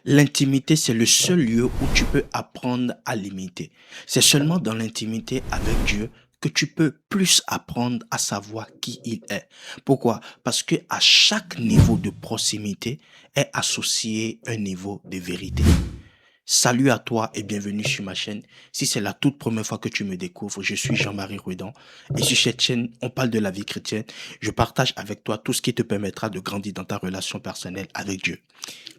L'intimité, c'est le seul lieu où tu peux apprendre à l'imiter. C'est seulement dans l'intimité avec Dieu que tu peux plus apprendre à savoir qui il est. Pourquoi? Parce que à chaque niveau de proximité est associé un niveau de vérité. Salut à toi et bienvenue sur ma chaîne. Si c'est la toute première fois que tu me découvres, je suis Jean-Marie Rudan et sur cette chaîne, on parle de la vie chrétienne. Je partage avec toi tout ce qui te permettra de grandir dans ta relation personnelle avec Dieu.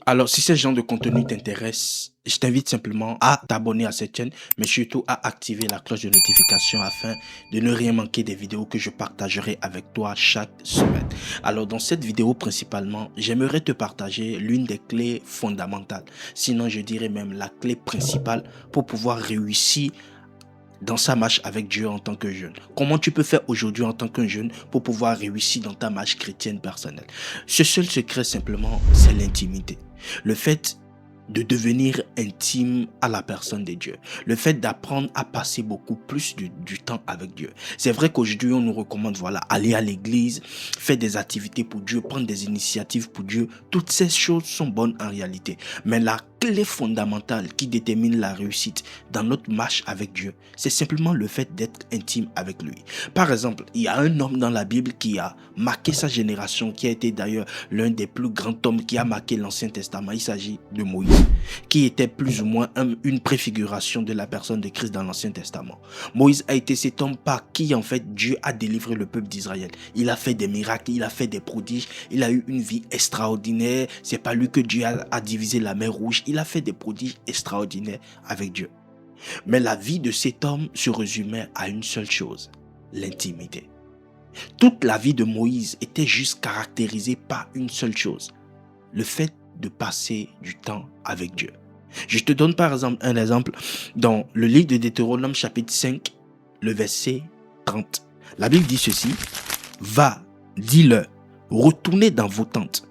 Alors, si ce genre de contenu t'intéresse, je t'invite simplement à t'abonner à cette chaîne, mais surtout à activer la cloche de notification afin de ne rien manquer des vidéos que je partagerai avec toi chaque semaine. Alors, dans cette vidéo principalement, j'aimerais te partager l'une des clés fondamentales, sinon je dirais même la clé principale pour pouvoir réussir dans sa marche avec Dieu en tant que jeune. Comment tu peux faire aujourd'hui en tant qu'un jeune pour pouvoir réussir dans ta marche chrétienne personnelle? Ce seul secret simplement, c'est l'intimité. Le fait de devenir intime à la personne de Dieu. Le fait d'apprendre à passer beaucoup plus du temps avec Dieu. C'est vrai qu'aujourd'hui, on nous recommande, voilà, aller à l'église, faire des activités pour Dieu, prendre des initiatives pour Dieu. Toutes ces choses sont bonnes en réalité. Mais la clé fondamentale qui détermine la réussite dans notre marche avec Dieu, c'est simplement le fait d'être intime avec lui. Par exemple, il y a un homme dans la Bible qui a marqué sa génération, qui a été d'ailleurs l'un des plus grands hommes qui a marqué l'Ancien Testament. Il s'agit de Moïse, qui était plus ou moins une préfiguration de la personne de Christ dans l'Ancien Testament. Moïse a été cet homme par qui en fait Dieu a délivré le peuple d'Israël. Il a fait des miracles, il a fait des prodiges, il a eu une vie extraordinaire. C'est pas lui que Dieu a divisé la mer Rouge. Il a fait des prodiges extraordinaires avec Dieu. Mais la vie de cet homme se résumait à une seule chose, l'intimité. Toute la vie de Moïse était juste caractérisée par une seule chose, le fait de passer du temps avec Dieu. Je te donne par exemple un exemple dans le livre de Deutéronome chapitre 5, le verset 30. La Bible dit ceci, « Va, dis-leur, retournez dans vos tentes,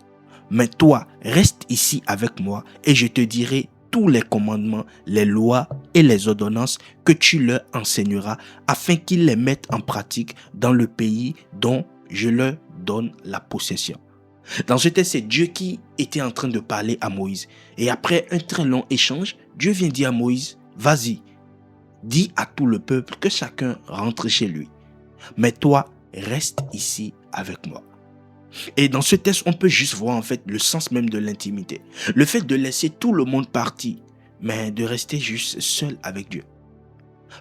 mais toi, reste ici avec moi et je te dirai tous les commandements, les lois et les ordonnances que tu leur enseigneras afin qu'ils les mettent en pratique dans le pays dont je leur donne la possession. » Dans ce texte, c'est Dieu qui était en train de parler à Moïse. Et après un très long échange, Dieu vient dire à Moïse, vas-y, dis à tout le peuple que chacun rentre chez lui. Mais toi, reste ici avec moi. Et dans ce texte, on peut juste voir en fait le sens même de l'intimité. Le fait de laisser tout le monde partir, mais de rester juste seul avec Dieu.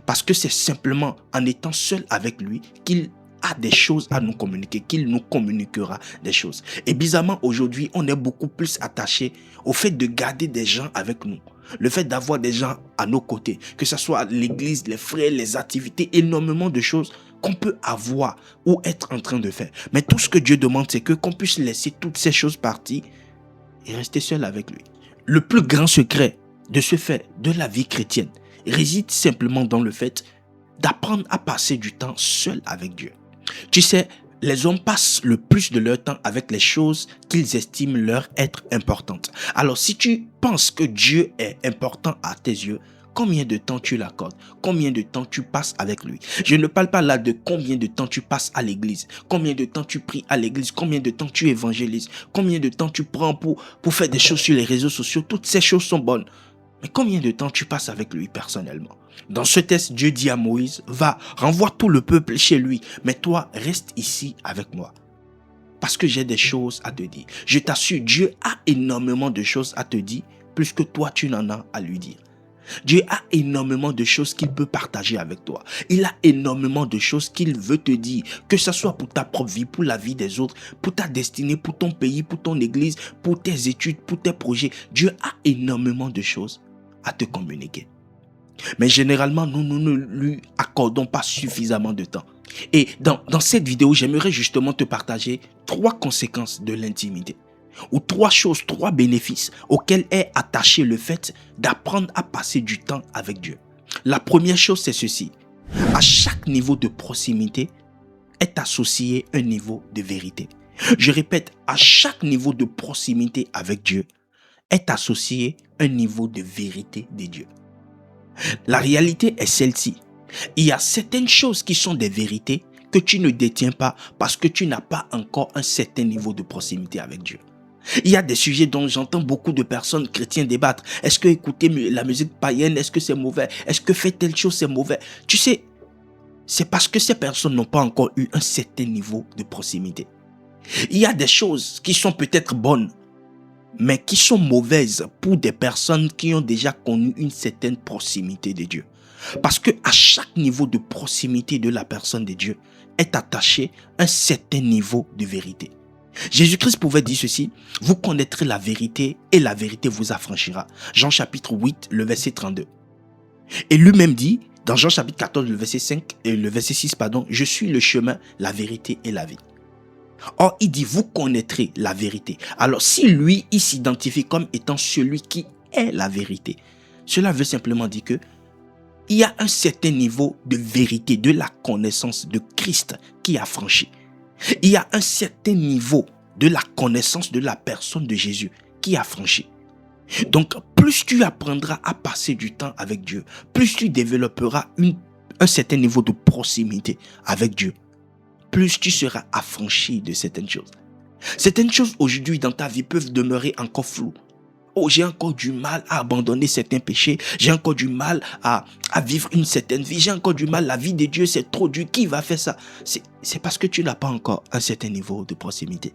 Parce que c'est simplement en étant seul avec lui qu'il a des choses à nous communiquer, qu'il nous communiquera des choses. Et bizarrement, aujourd'hui, on est beaucoup plus attaché au fait de garder des gens avec nous. Le fait d'avoir des gens à nos côtés, que ce soit l'église, les frères, les activités, énormément de choses qu'on peut avoir ou être en train de faire. Mais tout ce que Dieu demande, c'est que qu'on puisse laisser toutes ces choses partir et rester seul avec lui. Le plus grand secret de ce fait de la vie chrétienne réside simplement dans le fait d'apprendre à passer du temps seul avec Dieu. Tu sais, les hommes passent le plus de leur temps avec les choses qu'ils estiment leur être importantes. Alors si tu penses que Dieu est important à tes yeux, combien de temps tu l'accordes? Combien de temps tu passes avec lui? Je ne parle pas là de combien de temps tu passes à l'église, combien de temps tu pries à l'église, combien de temps tu évangélises, combien de temps tu prends pour faire des choses sur les réseaux sociaux. Toutes ces choses sont bonnes. Mais combien de temps tu passes avec lui personnellement? Dans ce texte, Dieu dit à Moïse, va, renvoie tout le peuple chez lui, mais toi, reste ici avec moi. Parce que j'ai des choses à te dire. Je t'assure, Dieu a énormément de choses à te dire, plus que toi, tu n'en as à lui dire. Dieu a énormément de choses qu'il peut partager avec toi. Il a énormément de choses qu'il veut te dire, que ce soit pour ta propre vie, pour la vie des autres, pour ta destinée, pour ton pays, pour ton église, pour tes études, pour tes projets. Dieu a énormément de choses à te communiquer. Mais généralement, nous ne lui accordons pas suffisamment de temps. Et dans cette vidéo, j'aimerais justement te partager 3 conséquences de l'intimité. Ou 3 choses, 3 bénéfices auxquels est attaché le fait d'apprendre à passer du temps avec Dieu. La première chose, c'est ceci. À chaque niveau de proximité est associé un niveau de vérité. Je répète, à chaque niveau de proximité avec Dieu est associé un niveau de vérité de Dieu. La réalité est celle-ci. Il y a certaines choses qui sont des vérités que tu ne détiens pas parce que tu n'as pas encore un certain niveau de proximité avec Dieu. Il y a des sujets dont j'entends beaucoup de personnes chrétiennes débattre. Est-ce que écouter la musique païenne, est-ce que c'est mauvais? Est-ce que faire telle chose, c'est mauvais? Tu sais, c'est parce que ces personnes n'ont pas encore eu un certain niveau de proximité. Il y a des choses qui sont peut-être bonnes, mais qui sont mauvaises pour des personnes qui ont déjà connu une certaine proximité de Dieu. Parce que à chaque niveau de proximité de la personne de Dieu est attaché un certain niveau de vérité. Jésus-Christ pouvait dire ceci: vous connaîtrez la vérité et la vérité vous affranchira. Jean chapitre 8, le verset 32. Et lui-même dit, dans Jean chapitre 14, le verset 5 et le verset 6, je suis le chemin, la vérité et la vie. Or, il dit, vous connaîtrez la vérité. Alors, si lui, il s'identifie comme étant celui qui est la vérité, cela veut simplement dire que il y a un certain niveau de vérité, de la connaissance de Christ qui a franchi. Il y a un certain niveau de la connaissance de la personne de Jésus qui a franchi. Donc, plus tu apprendras à passer du temps avec Dieu, plus tu développeras un certain niveau de proximité avec Dieu, plus tu seras affranchi de certaines choses. Certaines choses aujourd'hui dans ta vie peuvent demeurer encore floues. Oh, j'ai encore du mal à abandonner certains péchés. J'ai encore du mal à vivre une certaine vie. J'ai encore du mal. La vie de Dieu, c'est trop dur. Qui va faire ça? C'est parce que tu n'as pas encore un certain niveau de proximité.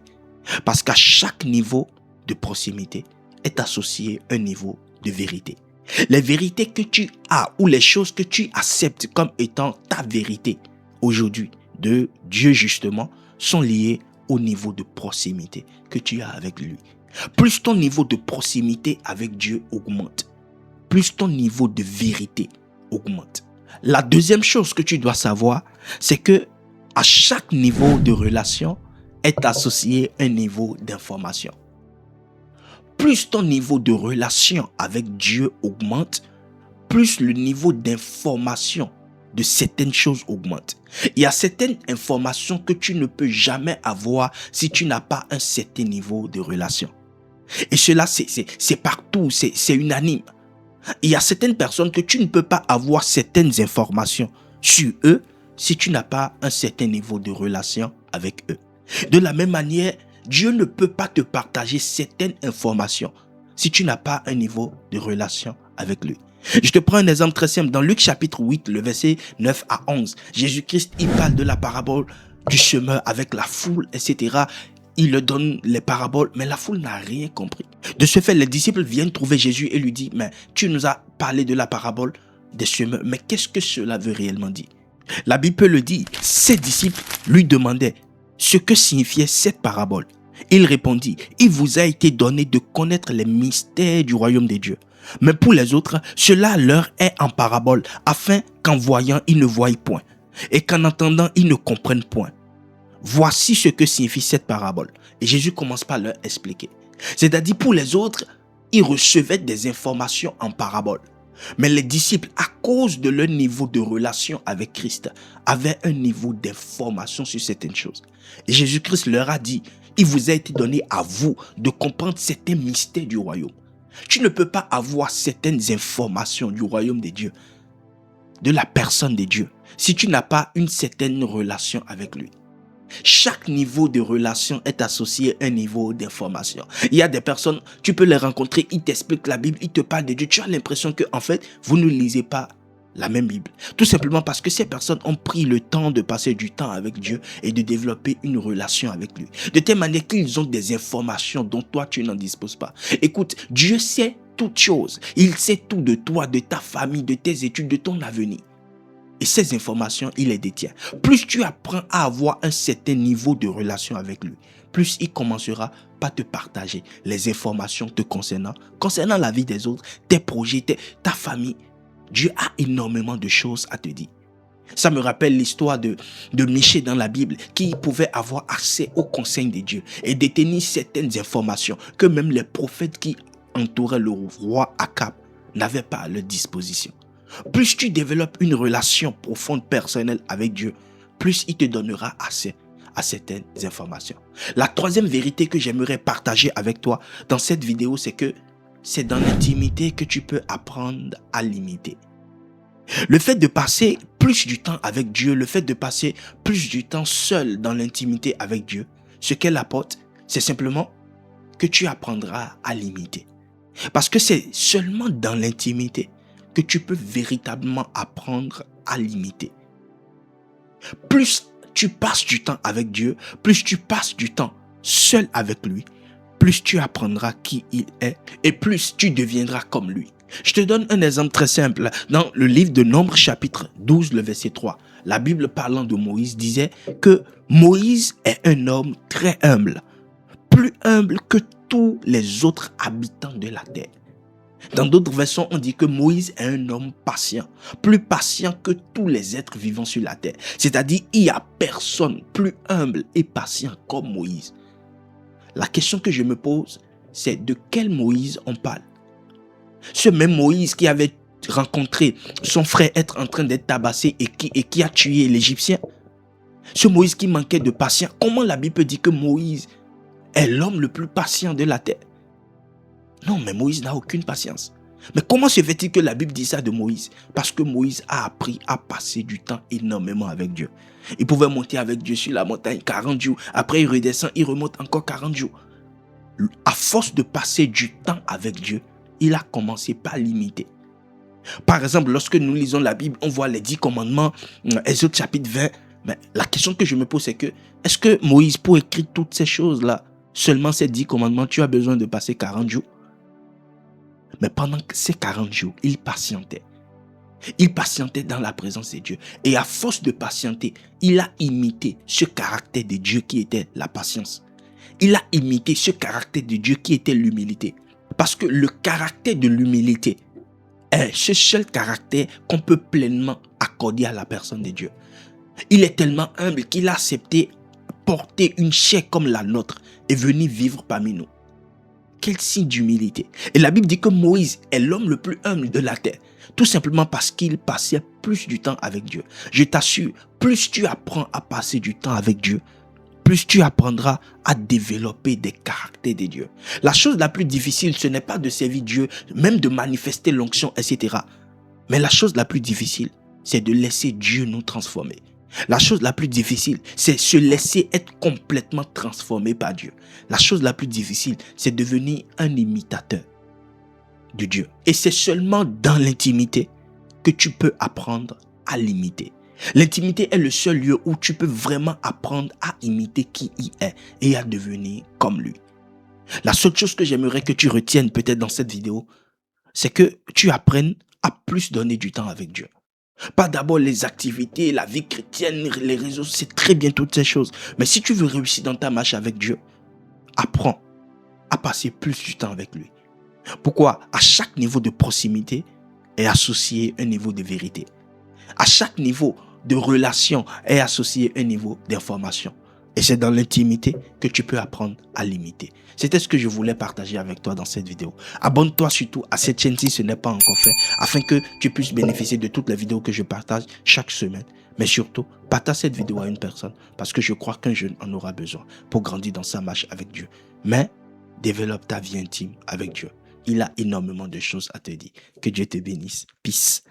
Parce qu'à chaque niveau de proximité est associé un niveau de vérité. Les vérités que tu as ou les choses que tu acceptes comme étant ta vérité aujourd'hui de Dieu justement sont liées au niveau de proximité que tu as avec lui. Plus ton niveau de proximité avec Dieu augmente, plus ton niveau de vérité augmente. La deuxième chose que tu dois savoir, c'est que à chaque niveau de relation est associé un niveau d'information. Plus ton niveau de relation avec Dieu augmente, plus le niveau d'information de certaines choses augmente. Il y a certaines informations que tu ne peux jamais avoir si tu n'as pas un certain niveau de relation. Et cela, c'est partout, c'est unanime. Il y a certaines personnes que tu ne peux pas avoir certaines informations sur eux si tu n'as pas un certain niveau de relation avec eux. De la même manière, Dieu ne peut pas te partager certaines informations si tu n'as pas un niveau de relation avec lui. Je te prends un exemple très simple. Dans Luc chapitre 8, le verset 9 à 11, Jésus-Christ, il parle de la parabole du semeur avec la foule, etc. Il leur donne les paraboles, mais la foule n'a rien compris. De ce fait, les disciples viennent trouver Jésus et lui disent, mais tu nous as parlé de la parabole des semeurs, mais qu'est-ce que cela veut réellement dire? La Bible peut le dire. Ses disciples lui demandaient ce que signifiait cette parabole. Il répondit, il vous a été donné de connaître les mystères du royaume des dieux. Mais pour les autres, cela leur est en parabole, afin qu'en voyant, ils ne voient point, et qu'en entendant, ils ne comprennent point. Voici ce que signifie cette parabole. Et Jésus commence par leur expliquer. C'est-à-dire pour les autres, ils recevaient des informations en parabole. Mais les disciples, à cause de leur niveau de relation avec Christ, avaient un niveau d'information sur certaines choses. Et Jésus-Christ leur a dit, il vous a été donné à vous de comprendre certains mystères du royaume. Tu ne peux pas avoir certaines informations du royaume de Dieu, de la personne de Dieu, si tu n'as pas une certaine relation avec lui. Chaque niveau de relation est associé à un niveau d'information. Il y a des personnes, tu peux les rencontrer, ils t'expliquent la Bible, ils te parlent de Dieu. Tu as l'impression que, en fait, vous ne lisez pas la même Bible. Tout simplement parce que ces personnes ont pris le temps de passer du temps avec Dieu et de développer une relation avec lui. De telle manière qu'ils ont des informations dont toi, tu n'en disposes pas. Écoute, Dieu sait toutes choses. Il sait tout de toi, de ta famille, de tes études, de ton avenir. Et ces informations, il les détient. Plus tu apprends à avoir un certain niveau de relation avec lui, plus il commencera par te partager les informations te concernant la vie des autres, tes projets, ta famille. Dieu a énormément de choses à te dire. Ça me rappelle l'histoire de Michée dans la Bible qui pouvait avoir accès aux conseils de Dieu et détenir certaines informations que même les prophètes qui entouraient le roi Akab n'avaient pas à leur disposition. Plus tu développes une relation profonde personnelle avec Dieu, plus il te donnera accès à certaines informations. La troisième vérité que j'aimerais partager avec toi dans cette vidéo, c'est que c'est dans l'intimité que tu peux apprendre à l'imiter. Le fait de passer plus du temps avec Dieu, le fait de passer plus du temps seul dans l'intimité avec Dieu, ce qu'elle apporte, c'est simplement que tu apprendras à l'imiter. Parce que c'est seulement dans l'intimité que tu peux véritablement apprendre à l'imiter. Plus tu passes du temps avec Dieu, plus tu passes du temps seul avec lui, plus tu apprendras qui il est et plus tu deviendras comme lui. Je te donne un exemple très simple. Dans le livre de Nombres chapitre 12, le verset 3, la Bible parlant de Moïse disait que Moïse est un homme très humble, plus humble que tous les autres habitants de la terre. Dans d'autres versions, on dit que Moïse est un homme patient, plus patient que tous les êtres vivants sur la terre. C'est-à-dire, il n'y a personne plus humble et patient comme Moïse. La question que je me pose, c'est de quel Moïse on parle? Ce même Moïse qui avait rencontré son frère être en train d'être tabassé et qui a tué l'Égyptien. Ce Moïse qui manquait de patience. Comment la Bible peut dire que Moïse est l'homme le plus patient de la terre? Non, mais Moïse n'a aucune patience. Mais comment se fait-il que la Bible dit ça de Moïse? Parce que Moïse a appris à passer du temps énormément avec Dieu. Il pouvait monter avec Dieu sur la montagne 40 jours. Après, il redescend, il remonte encore 40 jours. À force de passer du temps avec Dieu, il a commencé par l'imiter. Par exemple, lorsque nous lisons la Bible, on voit les 10 commandements, Exode chapitre 20. Mais la question que je me pose, c'est que, est-ce que Moïse, pour écrire toutes ces choses-là, seulement ces 10 commandements, tu as besoin de passer 40 jours? Mais pendant ces 40 jours, il patientait. Il patientait dans la présence de Dieu. Et à force de patienter, il a imité ce caractère de Dieu qui était la patience. Il a imité ce caractère de Dieu qui était l'humilité. Parce que le caractère de l'humilité est ce seul caractère qu'on peut pleinement accorder à la personne de Dieu. Il est tellement humble qu'il a accepté porter une chair comme la nôtre et venir vivre parmi nous. Quel signe d'humilité. Et la Bible dit que Moïse est l'homme le plus humble de la terre. Tout simplement parce qu'il passait plus du temps avec Dieu. Je t'assure, plus tu apprends à passer du temps avec Dieu, plus tu apprendras à développer des caractères de Dieu. La chose la plus difficile, ce n'est pas de servir Dieu, même de manifester l'onction, etc. Mais la chose la plus difficile, c'est de laisser Dieu nous transformer. La chose la plus difficile, c'est se laisser être complètement transformé par Dieu. La chose la plus difficile, c'est devenir un imitateur de Dieu. Et c'est seulement dans l'intimité que tu peux apprendre à l'imiter. L'intimité est le seul lieu où tu peux vraiment apprendre à imiter qui il est et à devenir comme lui. La seule chose que j'aimerais que tu retiennes peut-être dans cette vidéo, c'est que tu apprennes à plus donner du temps avec Dieu. Pas d'abord les activités, la vie chrétienne, les réseaux, c'est très bien toutes ces choses. Mais si tu veux réussir dans ta marche avec Dieu, apprends à passer plus du temps avec lui. Pourquoi? À chaque niveau de proximité est associé un niveau de vérité. À chaque niveau de relation est associé un niveau d'information. Et c'est dans l'intimité que tu peux apprendre à l'imiter. C'était ce que je voulais partager avec toi dans cette vidéo. Abonne-toi surtout à cette chaîne si ce n'est pas encore fait, afin que tu puisses bénéficier de toutes les vidéos que je partage chaque semaine. Mais surtout, partage cette vidéo à une personne, parce que je crois qu'un jeune en aura besoin pour grandir dans sa marche avec Dieu. Mais développe ta vie intime avec Dieu. Il a énormément de choses à te dire. Que Dieu te bénisse. Peace.